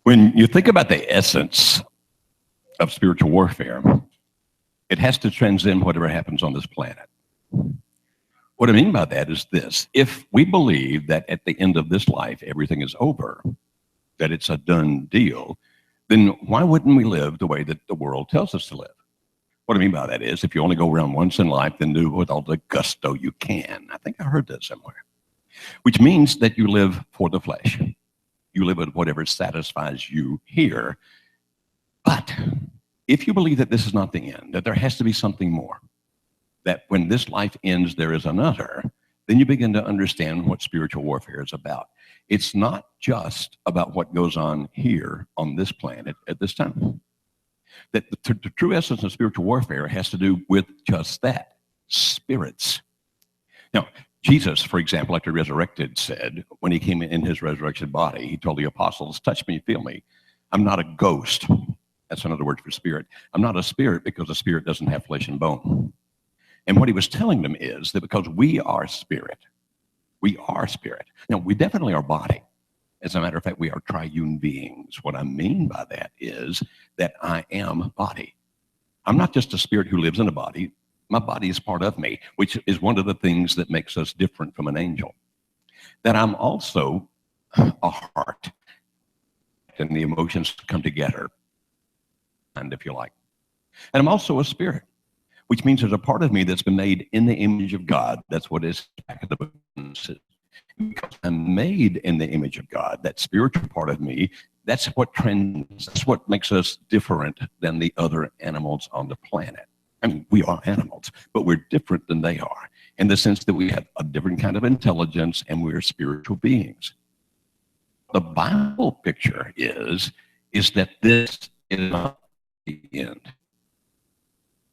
When you think about the essence of spiritual warfare, it has to transcend whatever happens on this planet. What I mean by that is this: if we believe that at the end of this life everything is over, that it's a done deal, then why wouldn't we live the way that the world tells us to live? What I mean by that is, if you only go around once in life, then do it with all the gusto you can. I think I heard that somewhere. Which means that you live for the flesh. You live with whatever satisfies you here. But if you believe that this is not the end, that there has to be something more, that when this life ends, there is another, then you begin to understand what spiritual warfare is about. It's not just about what goes on here on this planet at this time. That the true essence of spiritual warfare has to do with just that, spirits. Now, Jesus, for example, after resurrected, said, when he came in his resurrection body, he told the apostles, touch me, feel me. I'm not a ghost. That's another word for spirit. I'm not a spirit because a spirit doesn't have flesh and bone. And what he was telling them is that because we are spirit. Now, we definitely are body. As a matter of fact, we are triune beings. What I mean by that is that I am body. I'm not just a spirit who lives in a body. My body is part of me, which is one of the things that makes us different from an angel. That I'm also a heart, and the emotions come together, and if you like. And I'm also a spirit, which means there's a part of me that's been made in the image of God. That's what is back at the book. Because I'm made in the image of God, that spiritual part of me, that's what makes us different than the other animals on the planet. I mean, we are animals, but we're different than they are in the sense that we have a different kind of intelligence and we're spiritual beings. The Bible picture is that this is not the end.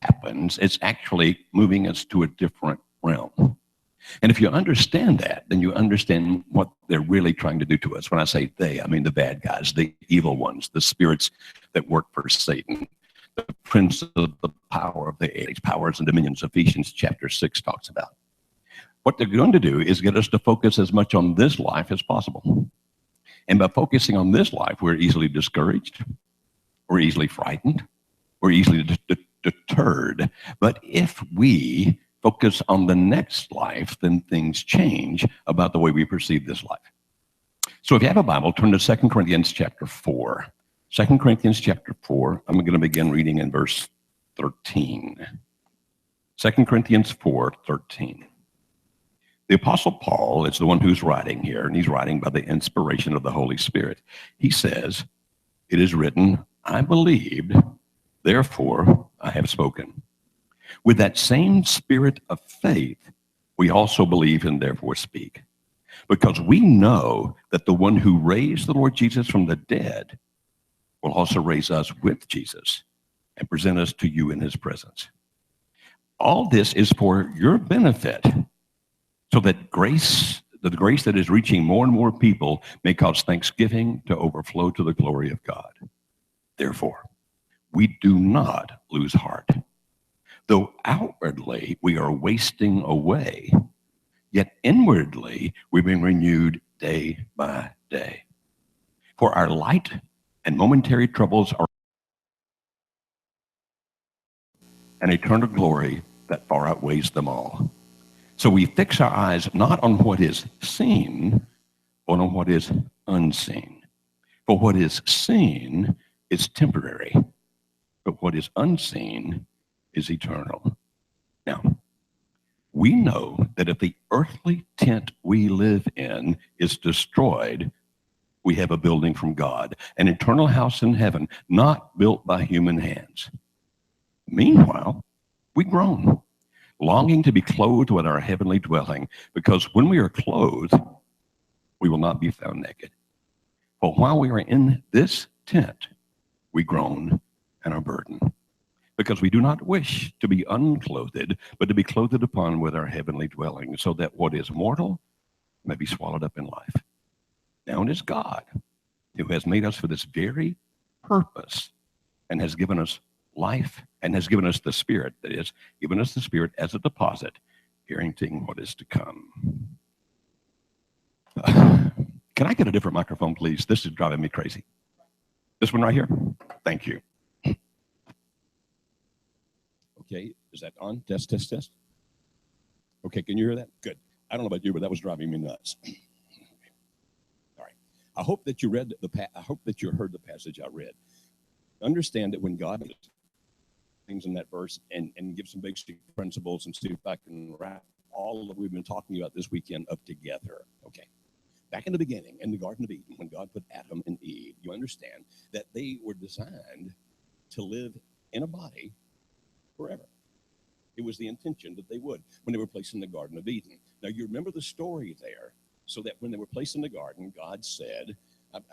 Happens, it's actually moving us to a different realm. And if you understand that, then you understand what they're really trying to do to us. When I say they, I mean the bad guys, the evil ones, the spirits that work for Satan, the prince of the power of the air, powers and dominions, Ephesians chapter 6 talks about. What they're going to do is get us to focus as much on this life as possible. And by focusing on this life, we're easily discouraged, we're easily frightened, we're easily deterred. But if we focus on the next life, then things change about the way we perceive this life. So if you have a Bible, turn to 2 Corinthians chapter 4. 2 Corinthians chapter 4, I'm going to begin reading in verse 13. 2 Corinthians 4:13. The Apostle Paul is the one who's writing here, and he's writing by the inspiration of the Holy Spirit. He says, it is written, I believed, therefore I have spoken. With that same spirit of faith, we also believe and therefore speak. Because we know that the one who raised the Lord Jesus from the dead will also raise us with Jesus and present us to you in his presence. All this is for your benefit, so that the grace that is reaching more and more people may cause thanksgiving to overflow to the glory of God. Therefore, we do not lose heart. Though outwardly we are wasting away, yet inwardly we're being renewed day by day. For our light and momentary troubles are an eternal glory that far outweighs them all. So we fix our eyes not on what is seen, but on what is unseen. For what is seen is temporary, but what is unseen is eternal. Now, we know that if the earthly tent we live in is destroyed, we have a building from God, an eternal house in heaven, not built by human hands. Meanwhile, we groan, longing to be clothed with our heavenly dwelling, because when we are clothed, we will not be found naked. For while we are in this tent, we groan and are burdened, because we do not wish to be unclothed, but to be clothed upon with our heavenly dwelling, so that what is mortal may be swallowed up in life. Now it is God who has made us for this very purpose and has given us life and has given us the Spirit, that is, given us the Spirit as a deposit, guaranteeing what is to come. Can I get a different microphone, please? This is driving me crazy. This one right here? Thank you. Okay, is that on? Test, test, test. Okay, can you hear that? Good. I don't know about you, but that was driving me nuts. All right. I hope that you read I hope that you heard the passage I read. Understand that when God things in that verse and give some basic principles and see if I can wrap all that we've been talking about this weekend up together. Okay. Back in the beginning, in the Garden of Eden, when God put Adam and Eve, you understand that they were designed to live in a body forever. It was the intention that they would when they were placed in the Garden of Eden. Now, you remember the story there, so that when they were placed in the garden, God said,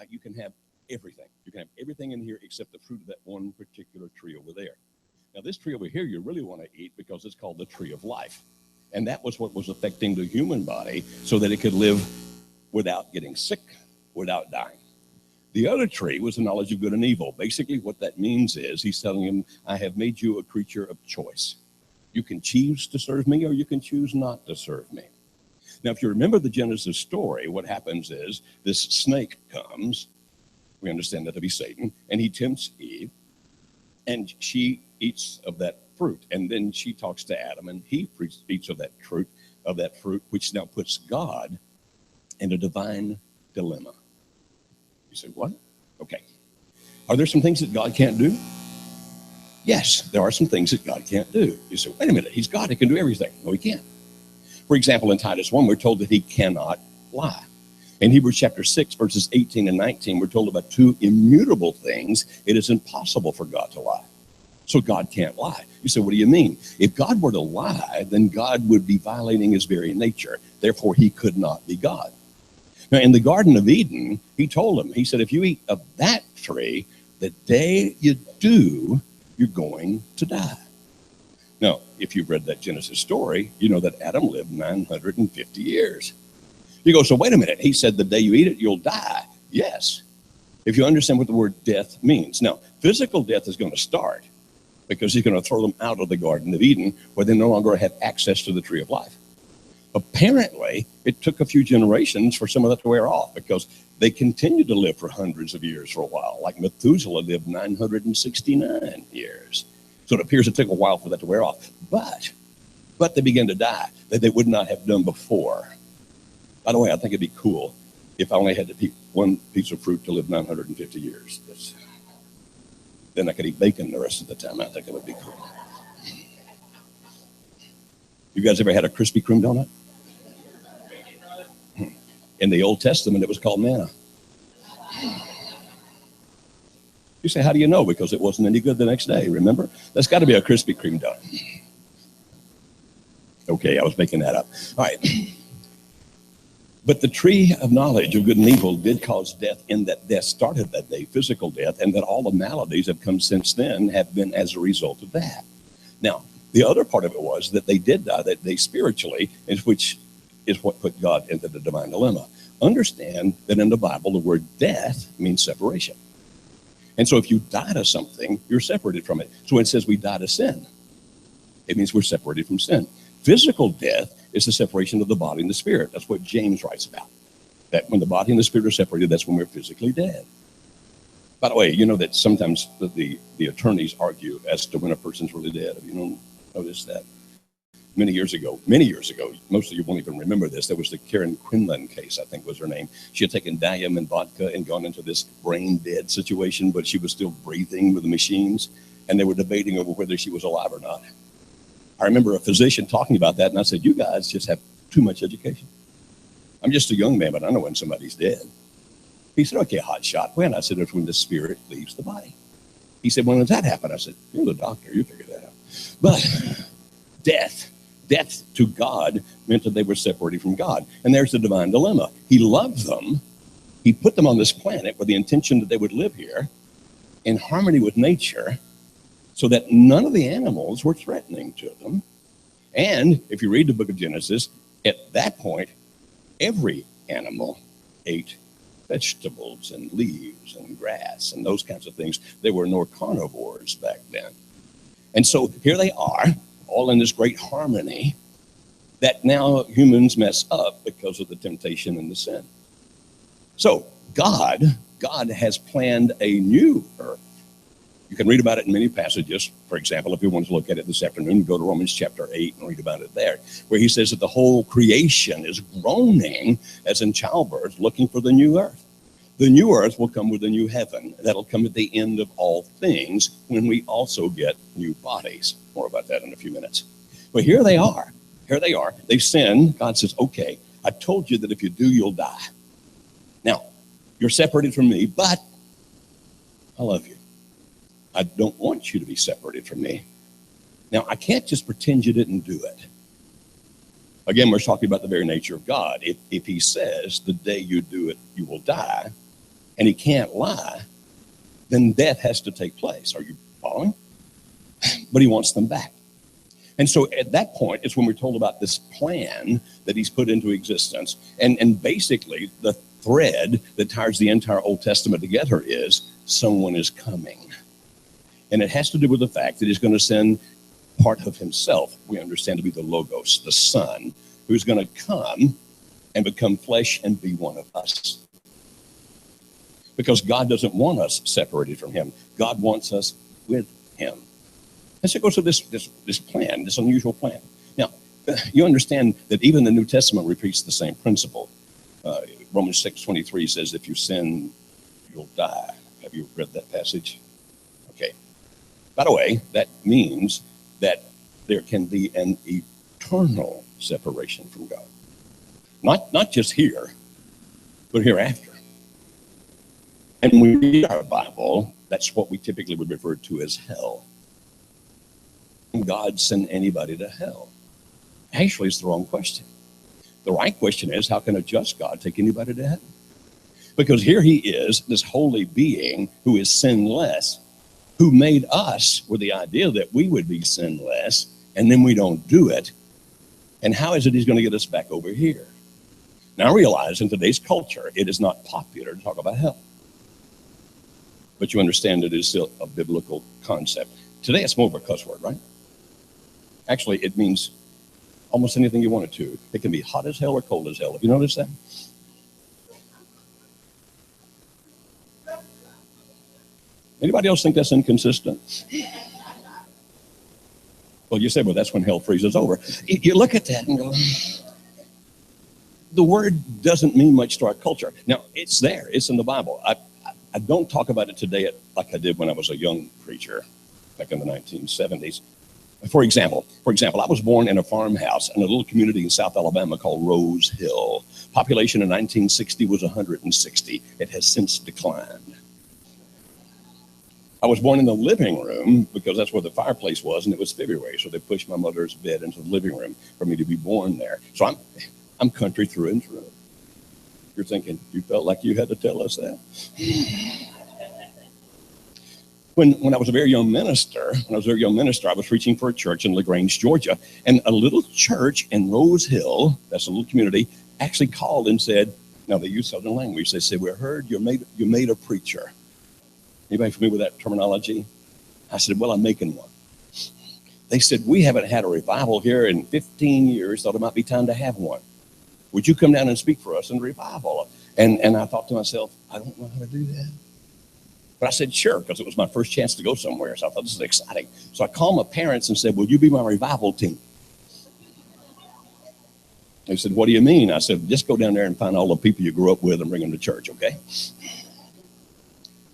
you can have everything. You can have everything in here except the fruit of that one particular tree over there. Now, this tree over here you really want to eat because it's called the tree of life. And that was what was affecting the human body so that it could live without getting sick, without dying. The other tree was the knowledge of good and evil. Basically, what that means is he's telling him, I have made you a creature of choice. You can choose to serve me or you can choose not to serve me. Now, if you remember the Genesis story, what happens is this snake comes, we understand that to be Satan, and he tempts Eve, and she eats of that fruit. And then she talks to Adam, and he eats of that fruit, which now puts God in a divine dilemma. You say, what? Okay. Are there some things that God can't do? Yes, there are some things that God can't do. You say, wait a minute, he's God, he can do everything. No, he can't. For example, in Titus 1, we're told that he cannot lie. In Hebrews chapter 6, verses 18 and 19, we're told about two immutable things. It is impossible for God to lie. So God can't lie. You say, what do you mean? If God were to lie, then God would be violating his very nature. Therefore, he could not be God. Now, in the Garden of Eden, he told him, he said, if you eat of that tree, the day you do, you're going to die. Now, if you've read that Genesis story, you know that Adam lived 950 years. You go, so wait a minute. He said the day you eat it, you'll die. Yes, if you understand what the word death means. Now, physical death is going to start because he's going to throw them out of the Garden of Eden where they no longer have access to the tree of life. Apparently, it took a few generations for some of that to wear off because they continued to live for hundreds of years for a while. Like Methuselah lived 969 years. So it appears it took a while for that to wear off. But they began to die that they would not have done before. By the way, I think it'd be cool if I only had to eat one piece of fruit to live 950 years. Then I could eat bacon the rest of the time. I think it would be cool. You guys ever had a Krispy Kreme donut? In the Old Testament, it was called manna. You say, how do you know? Because it wasn't any good the next day, remember? That's got to be a Krispy Kreme donut. Okay, I was making that up. All right. But the tree of knowledge of good and evil did cause death in that death started that day, physical death, and that all the maladies have come since then have been as a result of that. Now, the other part of it was that they did die, that they spiritually, which is what put God into the divine dilemma. Understand that in the Bible, the word death means separation. And so if you die to something, you're separated from it. So when it says we die to sin, it means we're separated from sin. Physical death is the separation of the body and the spirit. That's what James writes about. That when the body and the spirit are separated, that's when we're physically dead. By the way, you know that sometimes the attorneys argue as to when a person's really dead. Have you noticed that? Many years ago, most of you won't even remember this, there was the Karen Quinlan case, I think was her name. She had taken Valium and vodka and gone into this brain dead situation, but she was still breathing with the machines, and they were debating over whether she was alive or not. I remember a physician talking about that, and I said, you guys just have too much education. I'm just a young man, but I know when somebody's dead. He said, okay, hot shot. When? I said, it's when the spirit leaves the body. He said, when does that happen? I said, you're the doctor, you figure that out. But death to God meant that they were separated from God. And there's the divine dilemma. He loved them. He put them on this planet with the intention that they would live here in harmony with nature so that none of the animals were threatening to them. And if you read the book of Genesis, at that point, every animal ate vegetables and leaves and grass and those kinds of things. There were no carnivores back then. And so here they are, all in this great harmony that now humans mess up because of the temptation and the sin. So God has planned a new earth. You can read about it in many passages. For example, if you want to look at it this afternoon, go to Romans chapter 8 and read about it there, where he says that the whole creation is groaning as in childbirth, looking for the new earth. The new earth will come with a new heaven. That'll come at the end of all things when we also get new bodies. More about that in a few minutes. But here they are. Here they are. They've sinned. God says, okay, I told you that if you do, you'll die. Now, you're separated from me, but I love you. I don't want you to be separated from me. Now, I can't just pretend you didn't do it. Again, we're talking about the very nature of God. If he says the day you do it, you will die, and he can't lie, then death has to take place. Are you following? But he wants them back. And so at that point is when we're told about this plan that he's put into existence. And basically, the thread that ties the entire Old Testament together is someone is coming. And it has to do with the fact that he's going to send part of himself, we understand to be the Logos, the Son, who's going to come and become flesh and be one of us. Because God doesn't want us separated from him. God wants us with him. And so it goes to this plan, this unusual plan. Now, you understand that even the New Testament repeats the same principle. Romans 6:23 says, if you sin, you'll die. Have you read that passage? Okay. By the way, that means that there can be an eternal separation from God. Not just here, but hereafter. And when we read our Bible, that's what we typically would refer to as hell. Can God send anybody to hell? Actually, it's the wrong question. The right question is, how can a just God take anybody to heaven? Because here he is, this holy being who is sinless, who made us with the idea that we would be sinless, and then we don't do it. And how is it he's going to get us back over here? Now, I realize in today's culture, it is not popular to talk about hell. But you understand it is still a biblical concept. Today, it's more of a cuss word, right? Actually, it means almost anything you want it to. It can be hot as hell or cold as hell. Have you noticed that? Anybody else think that's inconsistent? Well, you say, well, that's when hell freezes over. You look at that and go, the word doesn't mean much to our culture. Now, it's there. It's in the Bible. I don't talk about it today like I did when I was a young preacher back in the 1970s. For example, I was born in a farmhouse in a little community in South Alabama called Rose Hill. Population in 1960 was 160. It has since declined. I was born in the living room because that's where the fireplace was, and it was February, so they pushed my mother's bed into the living room for me to be born there. So I'm country through and through. You're thinking, you felt like you had to tell us that? When I was a very young minister, I was preaching for a church in LaGrange, Georgia, and a little church in Rose Hill, that's a little community, actually called and said, now they use Southern language, they said, we heard you made a preacher. Anybody familiar with that terminology? I said, well, I'm making one. They said, we haven't had a revival here in 15 years, thought it might be time to have one. Would you come down and speak for us in revival? And I thought to myself, I don't know how to do that. But I said, sure, because it was my first chance to go somewhere. So I thought, this is exciting. So I called my parents and said, will you be my revival team? They said, what do you mean? I said, just go down there and find all the people you grew up with and bring them to church, okay?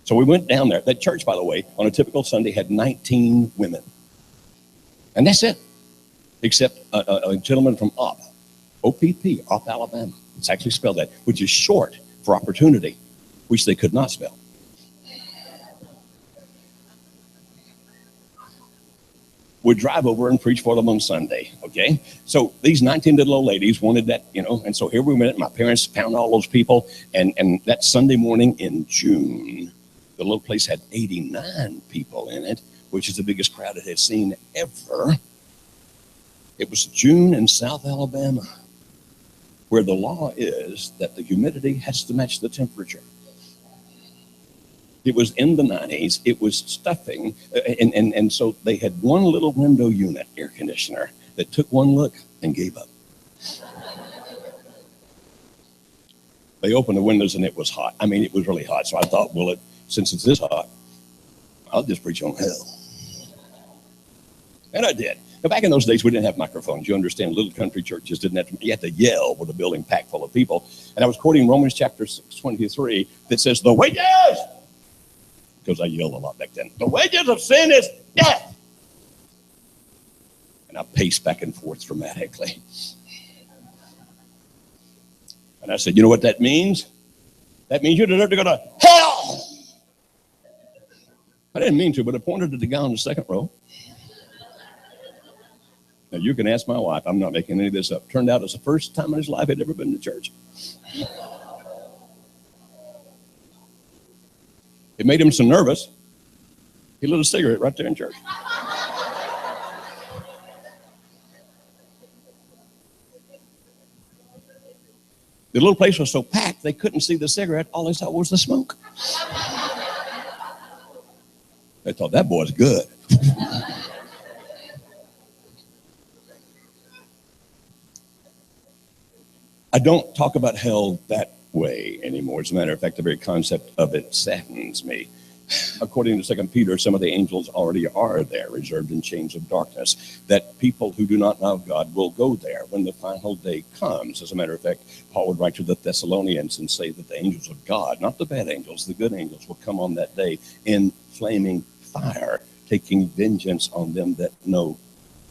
So we went down there. That church, by the way, on a typical Sunday had 19 women. And that's it, except a gentleman from OPP, Alabama. It's actually spelled that, which is short for opportunity, which they could not spell. Would drive over and preach for them on Sunday, okay? So these 19 little old ladies wanted that, and so here we went. My parents found all those people, and that Sunday morning in June, the little place had 89 people in it, which is the biggest crowd it had seen ever. It was June in South Alabama, where the law is that the humidity has to match the temperature. It was in the 90s. It was stuffing. And so they had one little window unit air conditioner that took one look and gave up. They opened the windows and it was hot. I mean, it was really hot. So I thought, well, since it's this hot, I'll just preach on hell. And I did. Now, back in those days, we didn't have microphones. You understand, little country churches didn't have to, you had to yell with a building packed full of people. And I was quoting Romans chapter 6:23 that says, the wages, because I yelled a lot back then, the wages of sin is death. And I paced back and forth dramatically. And I said, you know what that means? That means you deserve to go to hell. I didn't mean to, but I pointed to the guy on the second row. Now, you can ask my wife. I'm not making any of this up. Turned out it's the first time in his life he'd ever been to church. It made him so nervous, he lit a cigarette right there in church. The little place was so packed, they couldn't see the cigarette. All they saw was the smoke. They thought, that boy's good. I don't talk about hell that way anymore. As a matter of fact, the very concept of it saddens me. According to 2 Peter, some of the angels already are there, reserved in chains of darkness, that people who do not know God will go there when the final day comes. As a matter of fact, Paul would write to the Thessalonians and say that the angels of God, not the bad angels, the good angels, will come on that day in flaming fire, taking vengeance on them that know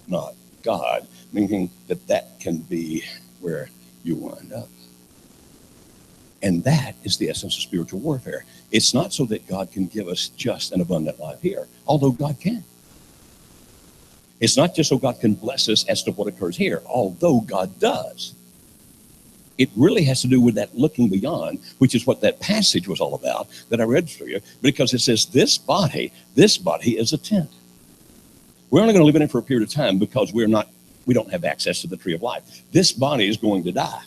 not God, meaning that that can be where you wind up. And that is the essence of spiritual warfare. It's not so that God can give us just an abundant life here, although God can. It's not just so God can bless us as to what occurs here, although God does. It really has to do with that looking beyond, which is what that passage was all about that I read for you, because it says this body is a tent. We're only going to live in it for a period of time because we don't have access to the tree of life. This body is going to die.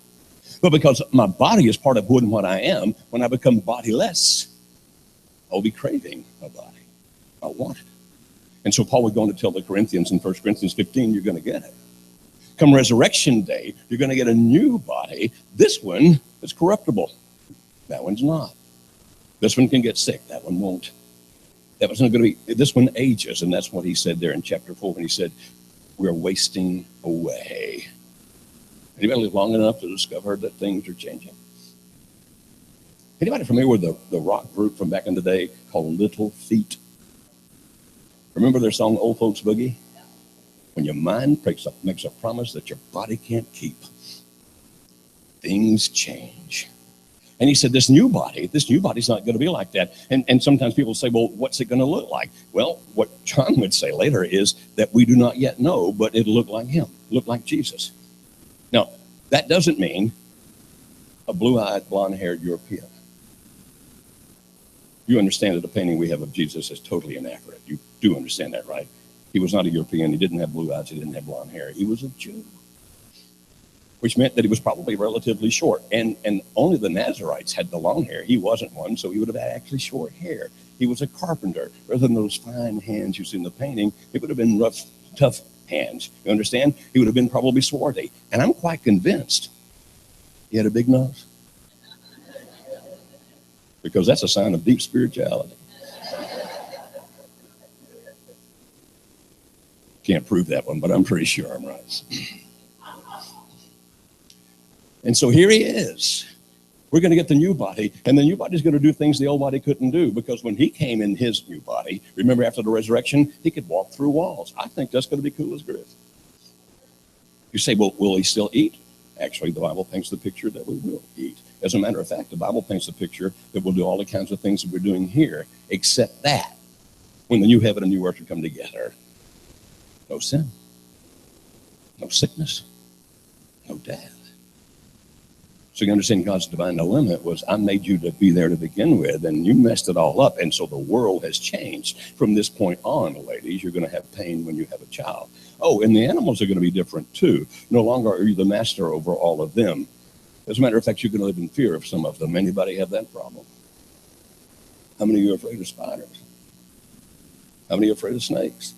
But because my body is part of who and what I am, when I become bodiless, I'll be craving my body. I want it. And so Paul would go on to tell the Corinthians in 1 Corinthians 15, you're going to get it. Come resurrection day, you're going to get a new body. This one is corruptible. That one's not. This one can get sick. That one won't. That one's not going to be. This one ages, and that's what he said there in chapter 4 when he said, we're wasting away. Anybody live long enough to discover that things are changing? Anybody familiar with the rock group from back in the day called Little Feat? Remember their song, Old Folks Boogie? When your mind makes a promise that your body can't keep, things change. And he said, this new body's not going to be like that. And sometimes people say, well, what's it going to look like? Well, what John would say later is that we do not yet know, but it'll look like him, look like Jesus. Now, that doesn't mean a blue-eyed, blonde-haired European. You understand that the painting we have of Jesus is totally inaccurate. You do understand that, right? He was not a European. He didn't have blue eyes. He didn't have blonde hair. He was a Jew, which meant that he was probably relatively short. And only the Nazarites had the long hair. He wasn't one, so he would have had actually short hair. He was a carpenter. Rather than those fine hands you see in the painting, it would have been rough, tough hands. You understand? He would have been probably swarthy. And I'm quite convinced he had a big nose, because that's a sign of deep spirituality. Can't prove that one, but I'm pretty sure I'm right. And so here he is. We're going to get the new body, and the new body is going to do things the old body couldn't do, because when he came in his new body, remember after the resurrection, he could walk through walls. I think that's going to be cool as grits. You say, well, will he still eat? Actually, the Bible paints the picture that we will eat. As a matter of fact, the Bible paints the picture that we'll do all the kinds of things that we're doing here, except that when the new heaven and new earth come together, no sin, no sickness, no death. So you understand God's divine no limit was, I made you to be there to begin with, and you messed it all up. And so the world has changed. From this point on, ladies, you're going to have pain when you have a child. Oh, and the animals are going to be different too. No longer are you the master over all of them. As a matter of fact, you're going to live in fear of some of them. Anybody have that problem? How many of you are afraid of spiders? How many are afraid of snakes?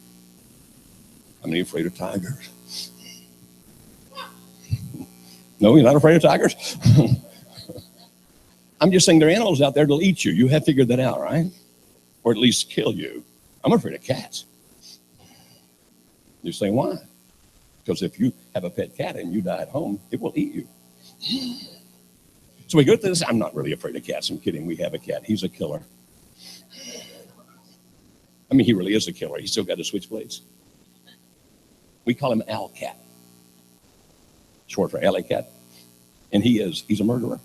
How many are afraid of tigers? No, you're not afraid of tigers? I'm just saying there are animals out there that'll eat you. You have figured that out, right? Or at least kill you. I'm afraid of cats. You say, why? Because if you have a pet cat and you die at home, it will eat you. So we go through this. I'm not really afraid of cats. I'm kidding. We have a cat. He's a killer. I mean, he really is a killer. He's still got his switchblades. We call him Al Cat, short for Alley Cat. And he's a murderer.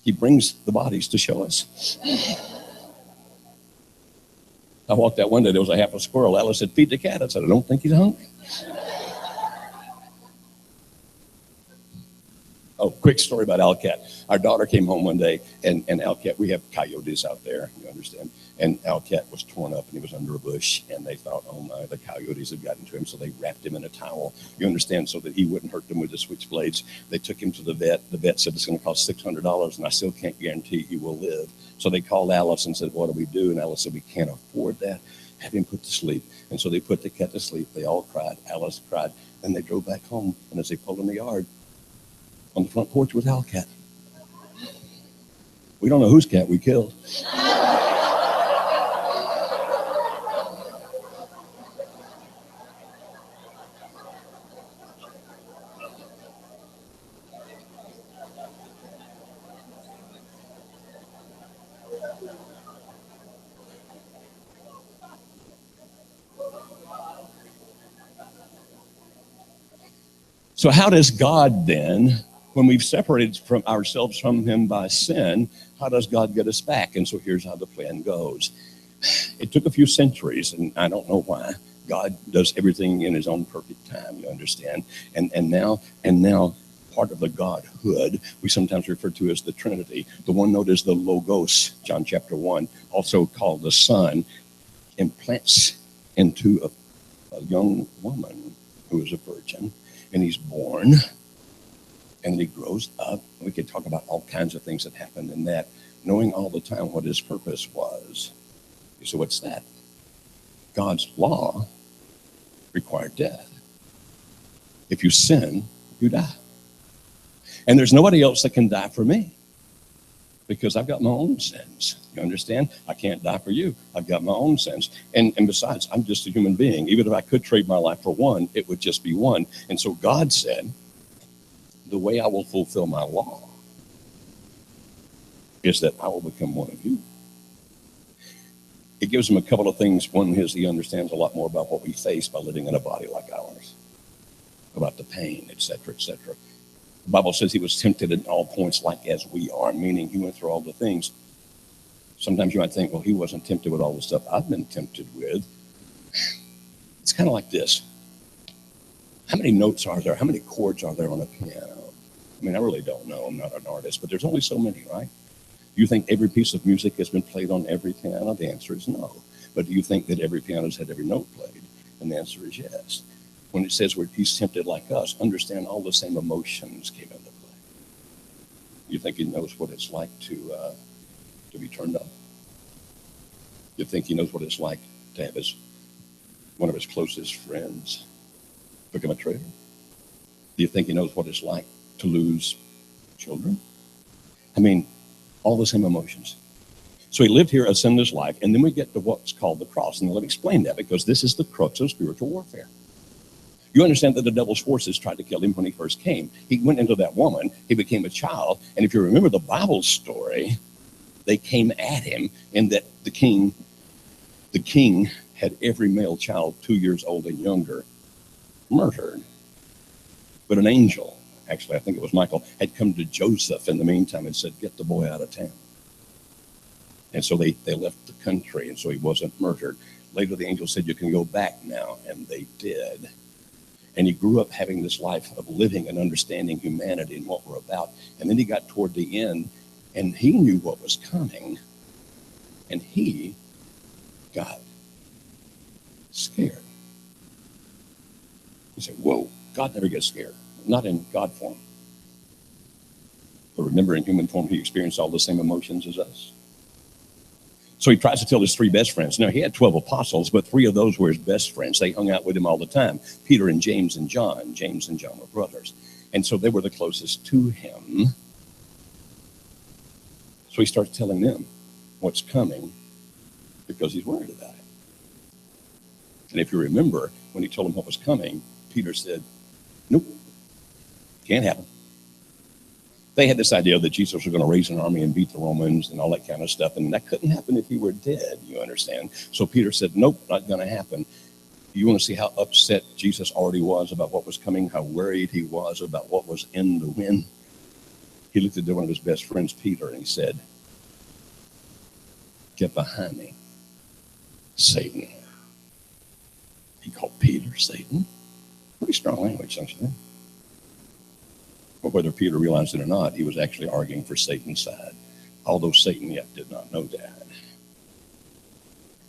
He brings the bodies to show us. I walked out one day, there was a half a squirrel. Alice said, feed the cat. I said, I don't think he's hungry. Oh, quick story about Al Cat. Our daughter came home one day, and Al Cat, we have coyotes out there, you understand, and Al Cat was torn up, and he was under a bush, and they thought, oh my, the coyotes had gotten to him, so they wrapped him in a towel, you understand, so that he wouldn't hurt them with the switchblades. They took him to the vet. The vet said it's going to cost $600, and I still can't guarantee he will live. So they called Alice and said, what do we do? And Alice said, we can't afford that. Have him put to sleep. And so they put the cat to sleep. They all cried. Alice cried. And they drove back home, and as they pulled in the yard, on the front porch was Al Cat. We don't know whose cat we killed. So how does God then, when we've separated from ourselves from him by sin, how does God get us back? And so here's how the plan goes. It took a few centuries, and I don't know why. God does everything in his own perfect time, you understand? And now part of the Godhood, we sometimes refer to as the Trinity. The one note is the Logos, John chapter 1, also called the Son, implants into a young woman who is a virgin, and he's born, and he grows up. We could talk about all kinds of things that happened in that, knowing all the time what his purpose was. So what's that? God's law required death. If you sin, you die. And there's nobody else that can die for me because I've got my own sins. You understand? I can't die for you. I've got my own sins. And besides, I'm just a human being. Even if I could trade my life for one, it would just be one. And so God said, the way I will fulfill my law is that I will become one of you. It gives him a couple of things. One is he understands a lot more about what we face by living in a body like ours, about the pain, etc., etc. The Bible says he was tempted at all points like as we are, meaning he went through all the things. Sometimes you might think, well, he wasn't tempted with all the stuff I've been tempted with. It's kind of like this. How many notes are there? How many chords are there on a piano? I mean, I really don't know. I'm not an artist, but there's only so many, right? Do you think every piece of music has been played on every piano? The answer is no. But do you think that every piano's had every note played? And the answer is yes. When it says where he's tempted like us, understand all the same emotions came into play. You think he knows what it's like to be turned up? You think he knows what it's like to have one of his closest friends become a traitor? Do you think he knows what it's like to lose children? I mean, all the same emotions. So he lived here a sinless life, and then we get to what's called the cross. And let me explain that, because this is the crux of spiritual warfare. You understand that the devil's forces tried to kill him when he first came. He went into that woman, he became a child, and if you remember the Bible story, they came at him in that the king had every male child 2 years old and younger murdered. But an angel, actually I think it was Michael, had come to Joseph in the meantime and said, get the boy out of town. And so they left the country, and so he wasn't murdered. Later the angel said, you can go back now, and they did. And he grew up having this life of living and understanding humanity and what we're about. And then he got toward the end, and he knew what was coming, and he got scared. He said, whoa, God never gets scared. Not in God form. But remember, in human form, he experienced all the same emotions as us. So he tries to tell his three best friends. Now, he had 12 apostles, but three of those were his best friends. They hung out with him all the time. Peter and James and John. James and John were brothers. And so they were the closest to him. So he starts telling them what's coming because he's worried about it. And if you remember, when he told them what was coming, Peter said, nope, can't happen. They had this idea that Jesus was going to raise an army and beat the Romans and all that kind of stuff, and that couldn't happen if he were dead, you understand? So Peter said, nope, not going to happen. You want to see how upset Jesus already was about what was coming, how worried he was about what was in the wind? He looked at one of his best friends, Peter, and he said, get behind me, Satan. He called Peter Satan. Pretty strong language, don't you think? But whether Peter realized it or not, he was actually arguing for Satan's side, although Satan yet did not know that.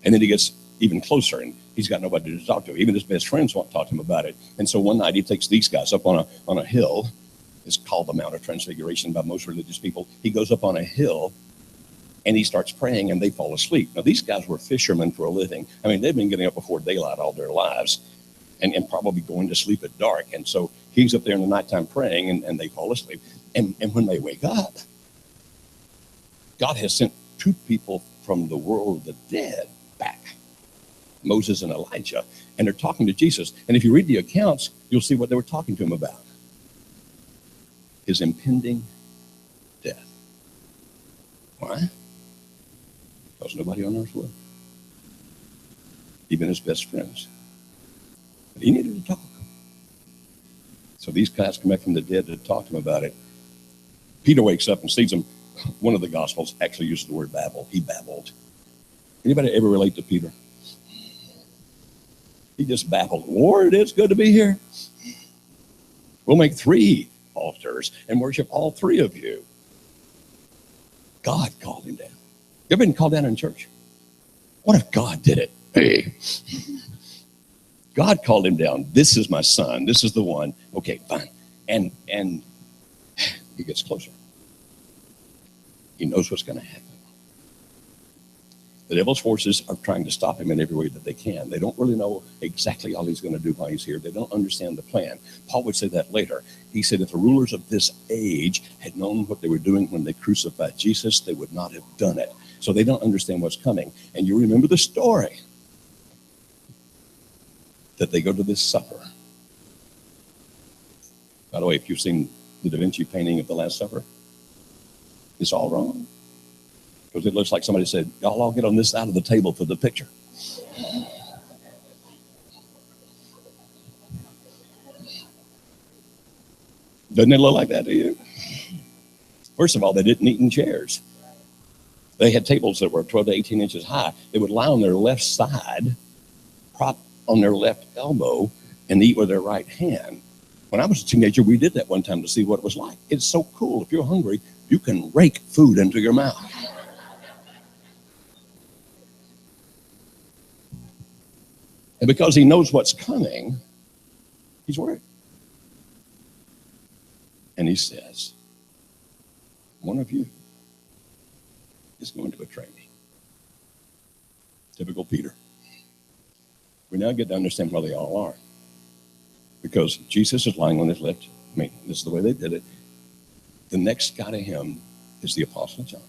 And then he gets even closer, and he's got nobody to talk to. Even his best friends won't talk to him about it. And so one night he takes these guys up on a hill. It's called the Mount of Transfiguration by most religious people. He goes up on a hill, and he starts praying, and they fall asleep. Now, these guys were fishermen for a living. I mean, they've been getting up before daylight all their lives. And probably going to sleep at dark. And so he's up there in the nighttime praying, and they fall asleep. And when they wake up, God has sent two people from the world of the dead back, Moses and Elijah, and they're talking to Jesus. And if you read the accounts, you'll see what they were talking to him about. His impending death. Why? Because nobody on earth would. Even his best friends. But he needed to talk. So these guys come back from the dead to talk to him about it. Peter wakes up and sees him. One of the Gospels actually uses the word babble. He babbled. Anybody ever relate to Peter? He just babbled. Lord, it's good to be here. We'll make 3 altars and worship all 3 of you. God called him down. You ever been called down in church? What if God did it? Hey. God called him down. This is my son. This is the one. Okay, fine. And he gets closer. He knows what's going to happen. The devil's forces are trying to stop him in every way that they can. They don't really know exactly all he's going to do while he's here. They don't understand the plan. Paul would say that later. He said if the rulers of this age had known what they were doing when they crucified Jesus, they would not have done it. So they don't understand what's coming. And you remember the story. That they go to this supper. By the way, if you've seen the Da Vinci painting of the Last Supper, it's all wrong. Because it looks like somebody said, y'all all get on this side of the table for the picture. Doesn't it look like that to you? First of all, they didn't eat in chairs. They had tables that were 12 to 18 inches high. They would lie on their left side, prop on their left elbow, and eat with their right hand. When I was a teenager, we did that one time to see what it was like. It's so cool. If you're hungry, you can rake food into your mouth. And because he knows what's coming, he's worried. And he says, one of you is going to betray me. Typical Peter. We now get to understand why they all are. Because Jesus is lying on his left. I mean, this is the way they did it. The next guy to him is the Apostle John.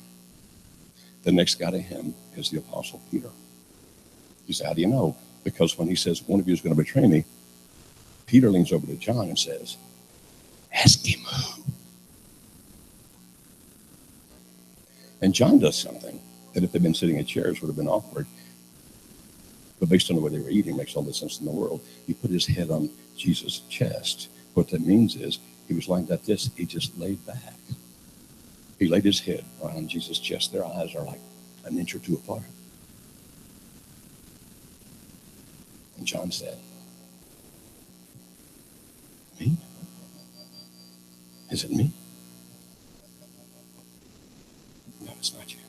The next guy to him is the Apostle Peter. You say, how do you know? Because when he says, one of you is going to betray me, Peter leans over to John and says, ask him who. And John does something that if they'd been sitting in chairs would have been awkward. But based on the way they were eating, makes all the sense in the world. He put his head on Jesus' chest. What that means is he was like that this. He just laid back. He laid his head right on Jesus' chest. Their eyes are like an inch or two apart. And John said, me? Is it me? No, it's not you.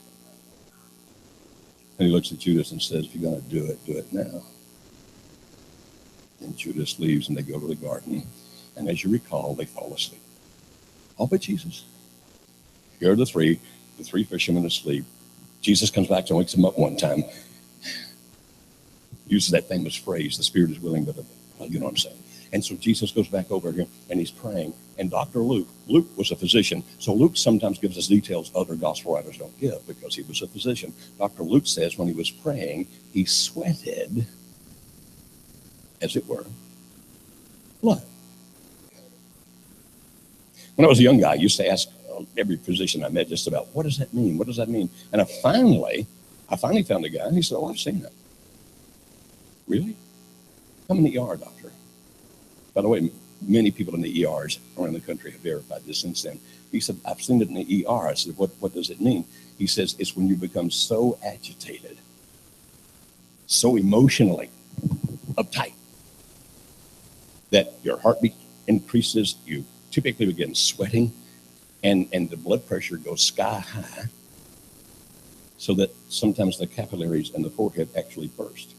And he looks at Judas and says, if you're going to do it now. And Judas leaves and they go to the garden. And as you recall, they fall asleep. All but Jesus. Here are the three fishermen asleep. Jesus comes back and wakes him up one time, uses that famous phrase, the spirit is willing, but you know what I'm saying. And so Jesus goes back over here and he's praying. And Dr. Luke was a physician. So Luke sometimes gives us details other gospel writers don't give because he was a physician. Dr. Luke says when he was praying, he sweated, as it were, blood. When I was a young guy, I used to ask every physician I met just about, what does that mean? What does that mean? And I finally found a guy and he said, oh, I've seen that. Really? I'm an ER doctor. By the way, many people in the ERs around the country have verified this since then. He said, I've seen it in the ER. I said, what does it mean? He says, it's when you become so agitated, so emotionally uptight, that your heartbeat increases, you typically begin sweating, and the blood pressure goes sky high, so that sometimes the capillaries in the forehead actually burst.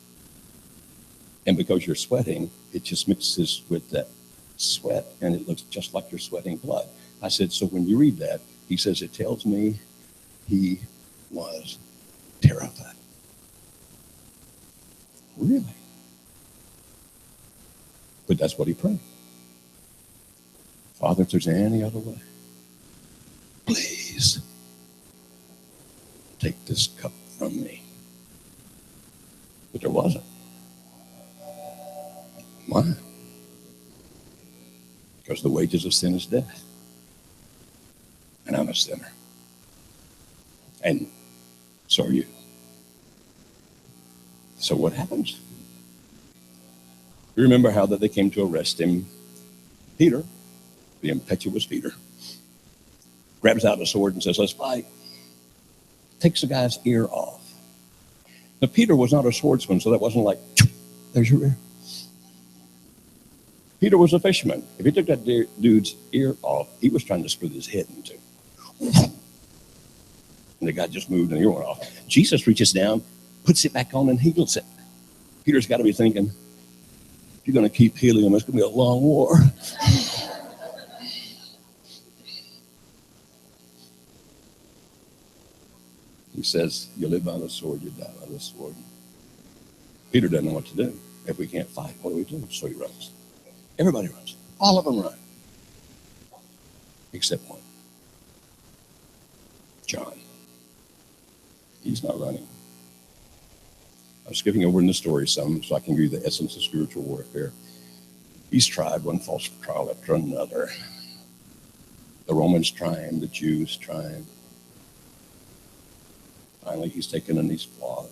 And because you're sweating, it just mixes with that sweat, and it looks just like you're sweating blood. I said, so when you read that, he says, it tells me he was terrified. Really? But that's what he prayed. Father, if there's any other way, please take this cup from me. But there wasn't. Why? Because the wages of sin is death. And I'm a sinner. And so are you. So what happens? You remember how that they came to arrest him? Peter, the impetuous Peter, grabs out a sword and says, let's fight. Takes the guy's ear off. Now, Peter was not a swordsman, so that wasn't like, there's your ear. Peter was a fisherman. If he took that dude's ear off, he was trying to split his head in two. And the guy just moved and the ear went off. Jesus reaches down, puts it back on, and heals it. Peter's got to be thinking, if you're going to keep healing him, it's going to be a long war. He says, you live by the sword, you die by the sword. Peter doesn't know what to do. If we can't fight, what do we do? So he runs. Everybody runs. All of them run. Except one. John. He's not running. I'm skipping over in the story some so I can give you the essence of spiritual warfare. He's tried one false trial after another. The Romans try him, the Jews try him. Finally, he's taken and he's flogged.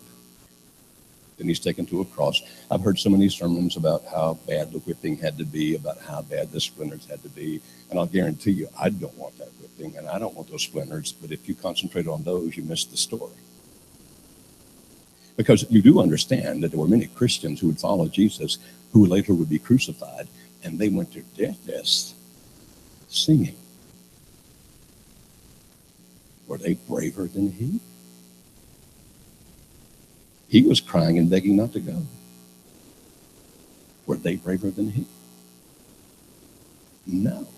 Then he's taken to a cross. I've heard so many sermons about how bad the whipping had to be, about how bad the splinters had to be. And I'll guarantee you, I don't want that whipping, and I don't want those splinters. But if you concentrate on those, you miss the story. Because you do understand that there were many Christians who would follow Jesus, who later would be crucified, and they went to death singing. Were they braver than he? He was crying and begging not to go. Were they braver than he? No.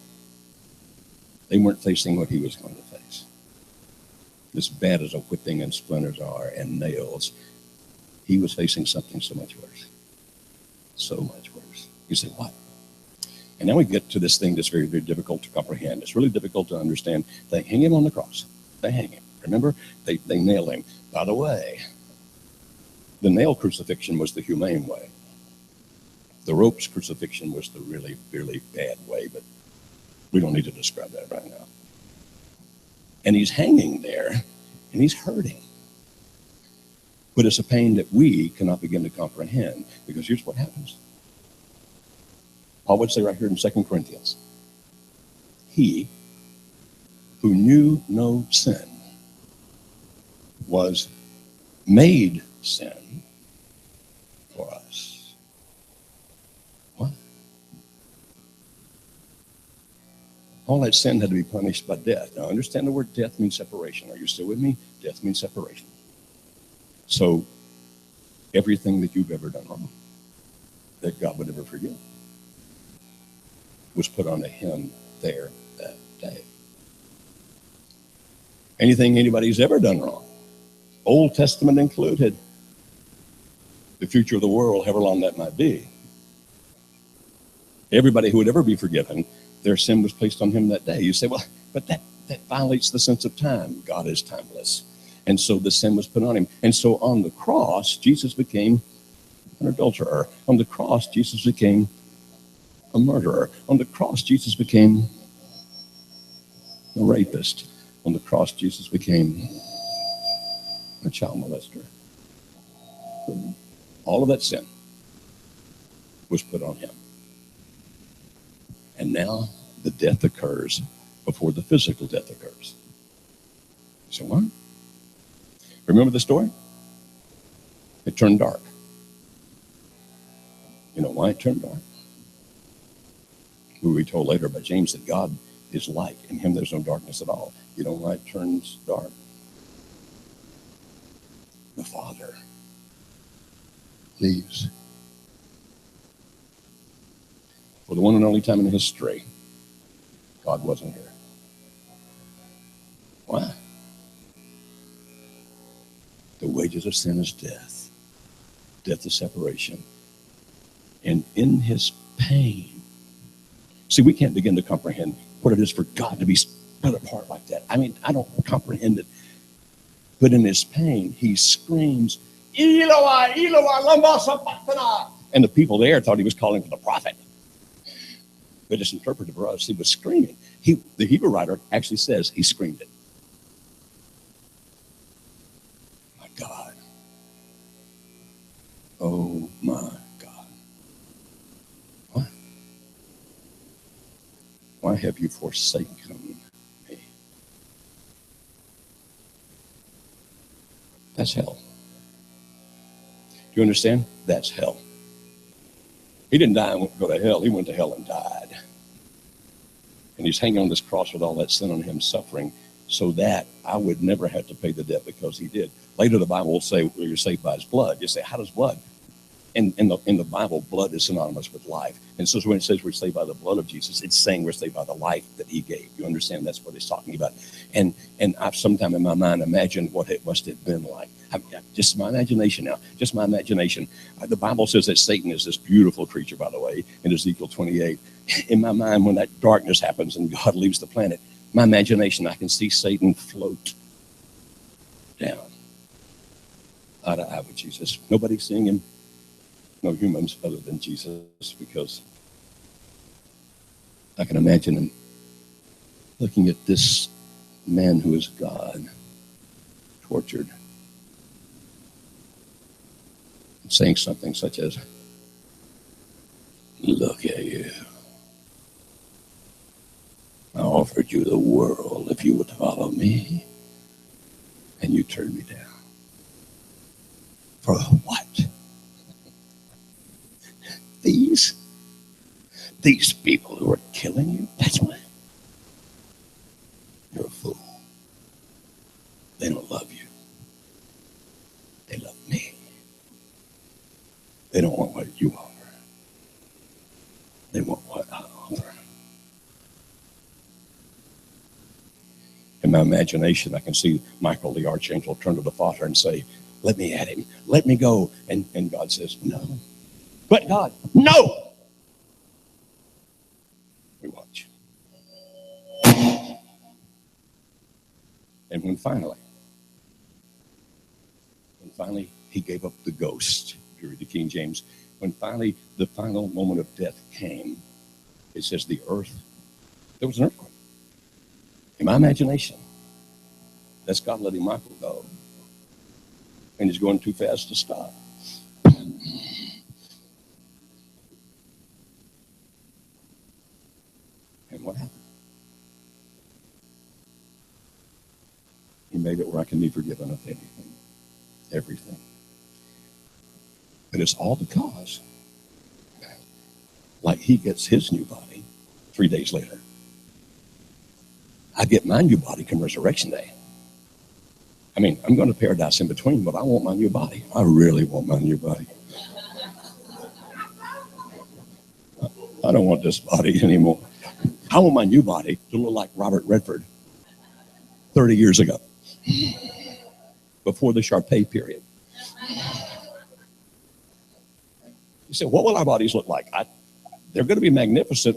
They weren't facing what he was going to face. As bad as a whipping and splinters are and nails, he was facing something so much worse. So much worse. You say, what? And now we get to this thing that's very, very difficult to comprehend. It's really difficult to understand. They hang him on the cross. They hang him. Remember? They nail him. By the way, the nail crucifixion was the humane way. The ropes crucifixion was the really, really bad way, but we don't need to describe that right now. And he's hanging there, and he's hurting. But it's a pain that we cannot begin to comprehend, because here's what happens. Paul would say right here in 2 Corinthians, he who knew no sin was made sin for us. What? All that sin had to be punished by death. Now understand the word death means separation. Are you still with me? Death means separation. So everything that you've ever done wrong, that God would ever forgive, was put onto him there that day. Anything anybody's ever done wrong Old Testament included, the future of the world, however long that might be. Everybody who would ever be forgiven, their sin was placed on him that day. You say, well, but that violates the sense of time. God is timeless. And so the sin was put on him. And so on the cross, Jesus became an adulterer. On the cross, Jesus became a murderer. On the cross, Jesus became a rapist. On the cross, Jesus became a child molester. All of that sin was put on him. And now the death occurs before the physical death occurs. So what? Remember the story? It turned dark. You know why it turned dark? We will be told later by James that God is light. In him there's no darkness at all. You know why it turns dark? The Father leaves. For the one and only time in history, God wasn't here. Why? The wages of sin is death. Death is separation. And in his pain, see, we can't begin to comprehend what it is for God to be split apart like that. I mean, I don't comprehend it. But in his pain, he screams, Eloi, Eloi, lama sabachthani. And the people there thought he was calling for the prophet. But it's interpreted for us, he was screaming. The Hebrew writer actually says he screamed it. My God. Oh, my God. What? Why have you forsaken me? That's hell. Do you understand? That's hell. He didn't die and go to hell. He went to hell and died. And he's hanging on this cross with all that sin on him, suffering, so that I would never have to pay the debt because he did. Later, the Bible will say, well, you're saved by his blood. You say, how does blood? In the Bible, blood is synonymous with life. And so when it says we're saved by the blood of Jesus, it's saying we're saved by the life that he gave. You understand? That's what it's talking about. And I've sometime in my mind imagined what it must have been like. Just my imagination now. Just my imagination. The Bible says that Satan is this beautiful creature, by the way, in Ezekiel 28. In my mind, when that darkness happens and God leaves the planet, my imagination, I can see Satan float down eye to eye with Jesus. Nobody's seeing him. No humans other than Jesus, because I can imagine him looking at this man who is God, tortured, and saying something such as, look at you. I offered you the world if you would follow me, and you turned me down. For what? These people who are killing you, that's why. You're a fool. They don't love you. They love me. They don't want what you offer. They want what I offer. In my imagination, I can see Michael, the archangel, turn to the Father and say, let me at him. Let me go. And God says, no. But God, no. We watch. And when finally he gave up the ghost, if you read the King James, when finally the final moment of death came, it says the earth, there was an earthquake. In my imagination, that's God letting Michael go. And he's going too fast to stop. And what happened? He made it where I can be forgiven of anything, everything. But it's all because, like he gets his new body 3 days later, I get my new body come Resurrection Day. I mean, I'm going to paradise in between, but I want my new body. I really want my new body. I don't want this body anymore. I want my new body to look like Robert Redford 30 years ago. before the Sharpay period. You say, what will our bodies look like? They're going to be magnificent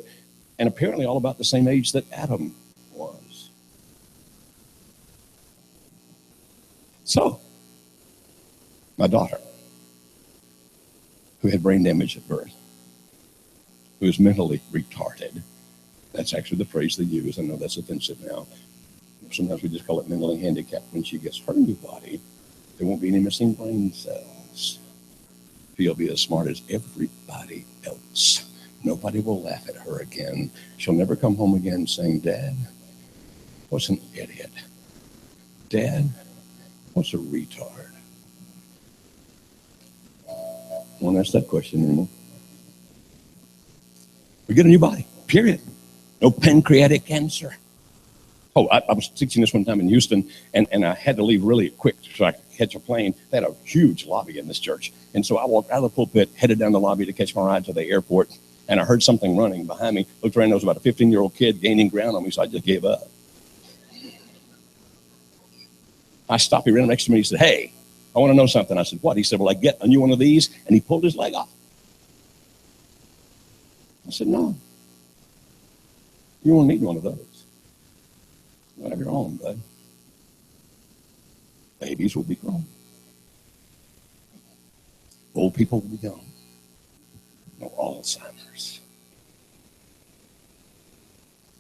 and apparently all about the same age that Adam was. So, my daughter, who had brain damage at birth, who is mentally retarded, that's actually the phrase they use. I know that's offensive now. Sometimes we just call it mentally handicapped. When she gets her new body, there won't be any missing brain cells. She'll be as smart as everybody else. Nobody will laugh at her again. She'll never come home again saying, Dad was an idiot. Dad was a retard. I won't ask that question anymore. We get a new body, period. No pancreatic cancer. Oh, I was teaching this one time in Houston, and I had to leave really quick so I could catch a plane. They had a huge lobby in this church. And so I walked out of the pulpit, headed down the lobby to catch my ride to the airport, and I heard something running behind me. Looked around, there was about a 15-year-old kid gaining ground on me, so I just gave up. I stopped, he ran next to me, he said, hey, I want to know something. I said, what? He said, well, I get a new one of these, and he pulled his leg off. I said, no, you won't need one of those. You'll have your own, bud. Babies will be grown. Old people will be young. No Alzheimer's.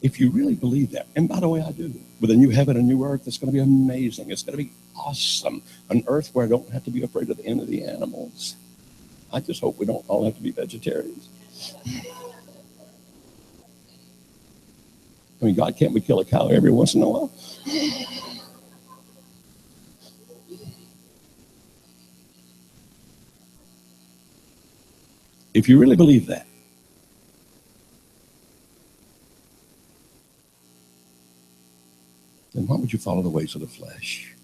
If you really believe that, and by the way, I do, with a new heaven and new earth, it's going to be amazing. It's going to be awesome. An earth where I don't have to be afraid of the end of the animals. I just hope we don't all have to be vegetarians. I mean, God, can't we kill a cow every once in a while? If you really believe that, then why would you follow the ways of the flesh,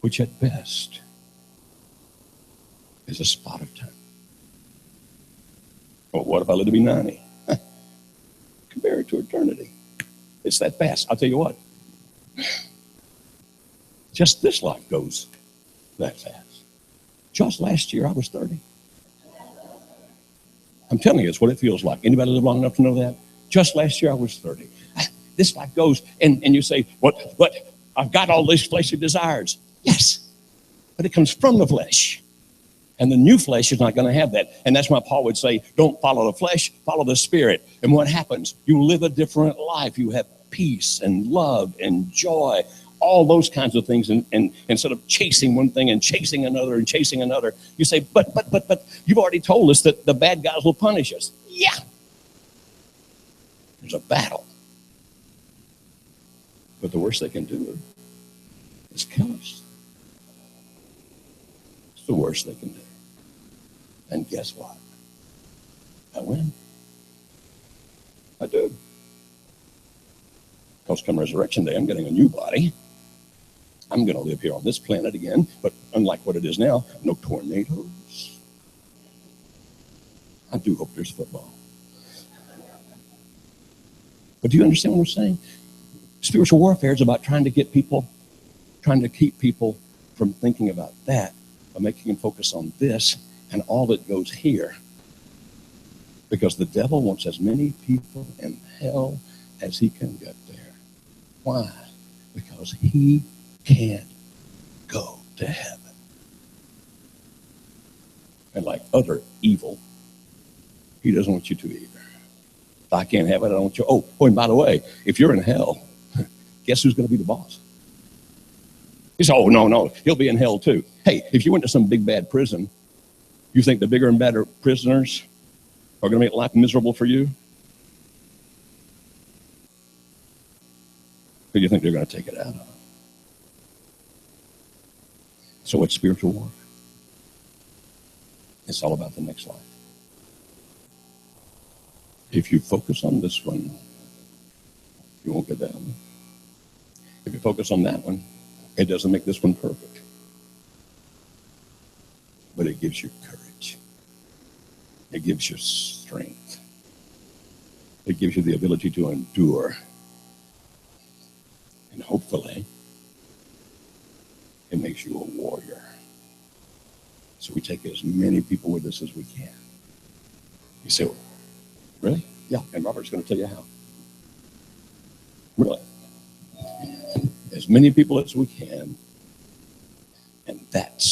which at best is a spot of time? Well, what if I live to be 90? Compare it to eternity. It's that fast. I'll tell you what. Just this life goes that fast. Just last year, I was 30. I'm telling you, it's what it feels like. Anybody live long enough to know that? Just last year, I was 30. This life goes, and you say, what? I've got all these fleshly desires. Yes, but it comes from the flesh. And the new flesh is not going to have that. And that's why Paul would say, don't follow the flesh, follow the Spirit. And what happens? You live a different life. You have peace and love and joy, all those kinds of things. And instead of chasing one thing and chasing another and chasing another, you say, but you've already told us that the bad guys will punish us. Yeah. There's a battle. But the worst they can do is kill us. It's the worst they can do. And guess what? I win. I do. Because come Resurrection Day, I'm getting a new body. I'm going to live here on this planet again, but unlike what it is now, no tornadoes. I do hope there's football. But do you understand what I'm saying? Spiritual warfare is about trying to keep people from thinking about that, by making them focus on this and all that goes here. Because the devil wants as many people in hell as he can get there. Why? Because he can't go to heaven. And like other evil, he doesn't want you to either. If I can't have it, I don't want you. Oh, and by the way, if you're in hell, guess who's going to be the boss? He said, oh, no, he'll be in hell too. Hey, if you went to some big bad prison, you think the bigger and better prisoners are going to make life miserable for you? Who do you think they're going to take it out of? So it's spiritual war. It's all about the next life. If you focus on this one, you won't get that one. If you focus on that one, it doesn't make this one perfect. But it gives you courage. It gives you strength. It gives you the ability to endure. And hopefully, it makes you So we take as many people with us as we can. You say, well, really? Yeah, and Robert's going to tell you how. Really? As many people as we can, and that's